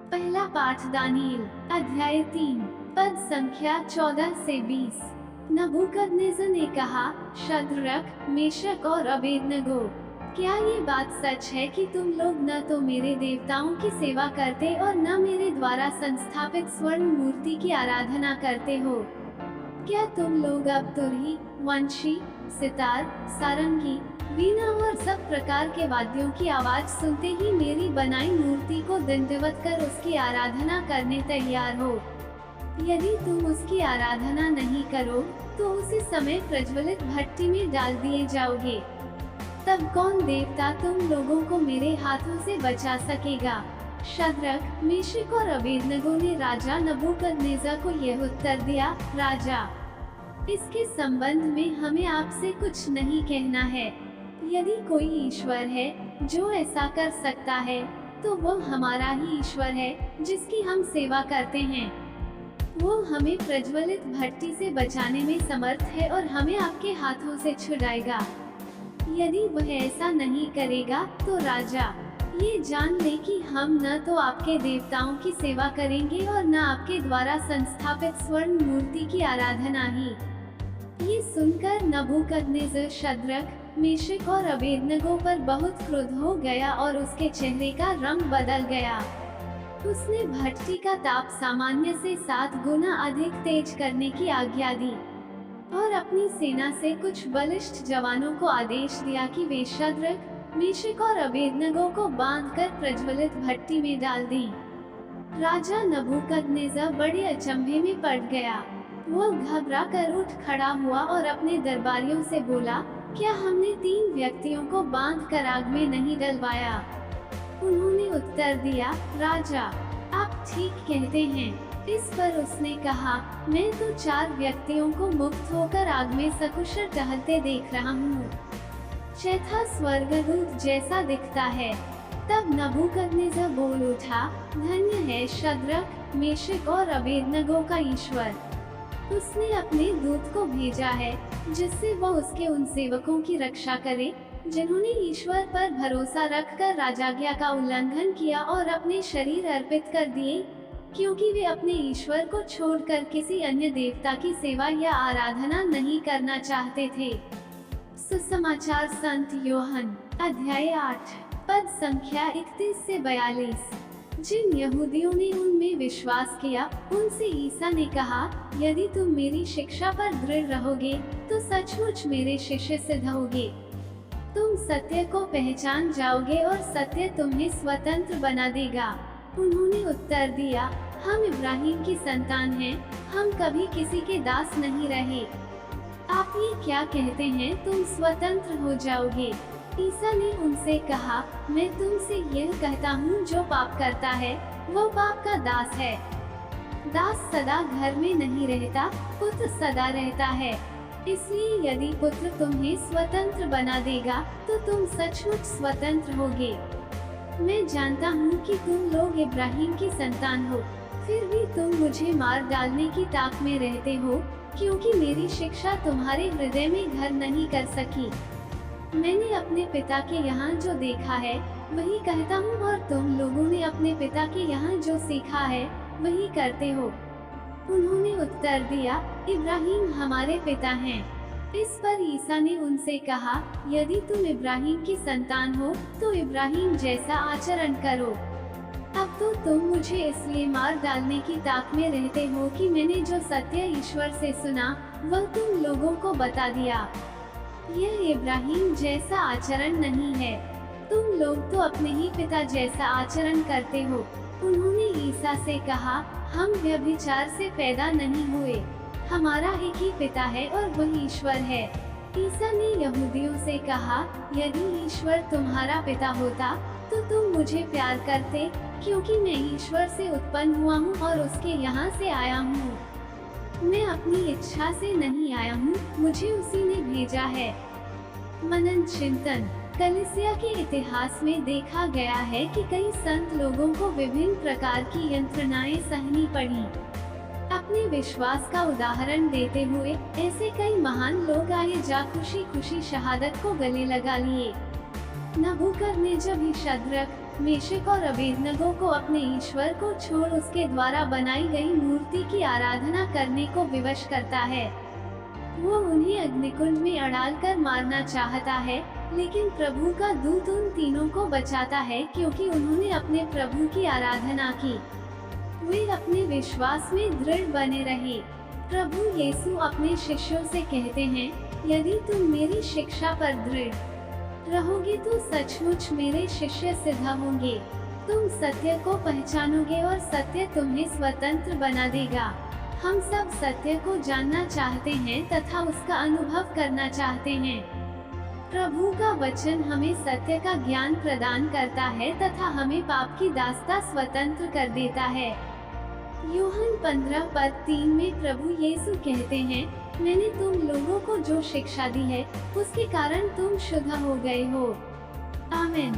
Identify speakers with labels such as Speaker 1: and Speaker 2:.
Speaker 1: पहला पाठ दानिएल अध्याय 3 पद संख्या 14 से 20। नबूकदनेस्सर ने कहा, शद्रक, मेशक और अबेदनगो, क्या ये बात सच है कि तुम लोग न तो मेरे देवताओं की सेवा करते और न मेरे द्वारा संस्थापित स्वर्ण मूर्ति की आराधना करते हो? क्या तुम लोग अब तुरही, वंशी, सितार, सारंगी, वीणा और सब प्रकार के वाद्यों की आवाज सुनते ही मेरी बनाई मूर्ति को दंडवत कर उसकी आराधना करने तैयार हो? यदि तुम उसकी आराधना नहीं करो तो उसी समय प्रज्वलित भट्टी में डाल दिए जाओगे। तब कौन देवता तुम लोगों को मेरे हाथों से बचा सकेगा? शद्रक, मेशक और अबेदनगो ने राजा नबूकदनेस्सर को यह उत्तर दिया, राजा, इसके संबंध में हमें आपसे कुछ नहीं कहना है। यदि कोई ईश्वर है जो ऐसा कर सकता है, तो वो हमारा ही ईश्वर है जिसकी हम सेवा करते हैं। वो हमें प्रज्वलित भट्टी से बचाने में समर्थ है और हमें आपके हाथों से छुड़ाएगा। यदि वह ऐसा नहीं करेगा तो राजा, ये जान ले कि हम न तो आपके देवताओं की सेवा करेंगे और न आपके द्वारा संस्थापित स्वर्ण मूर्ति की आराधना ही। ये सुनकर नबूकदनेस्सर शद्रक, मेशक और अबेदनगो पर बहुत क्रोध हो गया और उसके चेहरे का रंग बदल गया। उसने भट्टी का ताप सामान्य से 7 गुना अधिक तेज करने की आज्ञा दी और अपनी सेना से कुछ बलिष्ठ जवानों को आदेश दिया कि वे शद्रक, मेशक और अबेदनगो को बांधकर प्रज्वलित भट्टी में डाल दें। राजा नबूकदनेस्सर बड़े अचंभे में पड़ गया। वो घबरा कर उठ खड़ा हुआ और अपने दरबारियों से बोला, क्या हमने 3 व्यक्तियों को बांधकर आग में नहीं डलवाया? उन्होंने उत्तर दिया, राजा, आप ठीक कहते हैं। इस पर उसने कहा, मैं तो 4 व्यक्तियों को मुक्त होकर आग में सकुशल टहलते देख रहा हूँ। चौथा स्वर्गदूत जैसा दिखता है। तब नबूकदनेस्सर बोल उठा, धन्य है शद्रक, मेशक और अबेदनगो का ईश्वर। उसने अपने दूत को भेजा है जिससे वह उसके उन सेवकों की रक्षा करे जिन्होंने ईश्वर पर भरोसा रखकर राजाज्ञा का उल्लंघन किया और अपने शरीर अर्पित कर दिए, क्योंकि वे अपने ईश्वर को छोड़कर किसी अन्य देवता की सेवा या आराधना नहीं करना चाहते थे। सुसमाचार संत योहन अध्याय 8 पद संख्या 31 से 42। जिन यहूदियों ने उनमें विश्वास किया उनसे ईसा ने कहा, यदि तुम मेरी शिक्षा पर दृढ़ रहोगे तो सचमुच मेरे शिष्य सिद्ध होगे। तुम सत्य को पहचान जाओगे और सत्य तुम्हें स्वतंत्र बना देगा। उन्होंने उत्तर दिया, हम इब्राहिम की संतान हैं, हम कभी किसी के दास नहीं रहे। आप ये क्या कहते हैं, तुम स्वतंत्र हो जाओगे? ईसा ने उनसे कहा, मैं तुमसे यह कहता हूँ, जो पाप करता है वो पाप का दास है। दास सदा घर में नहीं रहता, पुत्र सदा रहता है। इसलिए यदि पुत्र तुम्हें स्वतंत्र बना देगा तो तुम सचमुच स्वतंत्र होगे। मैं जानता हूँ कि तुम लोग इब्राहिम की संतान हो, फिर भी तुम मुझे मार डालने की ताक में रहते हो, क्योंकि मेरी शिक्षा तुम्हारे हृदय में घर नहीं कर सकी। मैंने अपने पिता के यहाँ जो देखा है वही कहता हूँ और तुम लोगों ने अपने पिता के यहाँ जो सीखा है वही करते हो। उन्होंने उत्तर दिया, इब्राहिम हमारे पिता हैं। इस पर ईसा ने उनसे कहा, यदि तुम इब्राहिम की संतान हो तो इब्राहिम जैसा आचरण करो। अब तो तुम मुझे इसलिए मार डालने की ताक में रहते हो कि मैंने जो सत्य ईश्वर से सुना वह तुम लोगों को बता दिया। यह इब्राहिम जैसा आचरण नहीं है। तुम लोग तो अपने ही पिता जैसा आचरण करते हो। उन्होंने ईसा से कहा, हम व्यभिचार से पैदा नहीं हुए, हमारा एक ही पिता है और वही ईश्वर है। ईसा ने यहूदियों से कहा, यदि ईश्वर तुम्हारा पिता होता तो तुम मुझे प्यार करते, क्योंकि मैं ईश्वर से उत्पन्न हुआ हूँ और उसके यहाँ से आया हूँ। मैं अपनी इच्छा से नहीं आया हूँ, मुझे उसी ने भेजा है। मनन चिंतन। कलीसिया के इतिहास में देखा गया है कि कई संत लोगों को विभिन्न प्रकार की यंत्रणाएं सहनी पड़ी। अपने विश्वास का उदाहरण देते हुए ऐसे कई महान लोग आए जा खुशी खुशी शहादत को गले लगा लिए। नबूकदनेस्सर भी शद्रक, मेशक और अबेदनगो को अपने ईश्वर को छोड़ उसके द्वारा बनाई गई मूर्ति की आराधना करने को विवश करता है। वो उन्हें अग्निकुंड में अड़ाल कर मारना चाहता है, लेकिन प्रभु का दूत उन तीनों को बचाता है क्योंकि उन्होंने अपने प्रभु की आराधना की। वे अपने विश्वास में दृढ़ बने रहे। प्रभु यीशु अपने शिष्यों से कहते हैं, यदि तुम मेरी शिक्षा पर दृढ़ रहोगे तो सचमुच मेरे शिष्य सिद्ध होंगे। तुम सत्य को पहचानोगे और सत्य तुम्हें स्वतंत्र बना देगा। हम सब सत्य को जानना चाहते हैं तथा उसका अनुभव करना चाहते हैं। प्रभु का वचन हमें सत्य का ज्ञान प्रदान करता है तथा हमें पाप की दास्ता स्वतंत्र कर देता है। यूहन्ना 15:3 में प्रभु यीशु कहते हैं, मैंने तुम लोगों को जो शिक्षा दी है उसके कारण तुम शुद्ध हो गए हो। आमीन।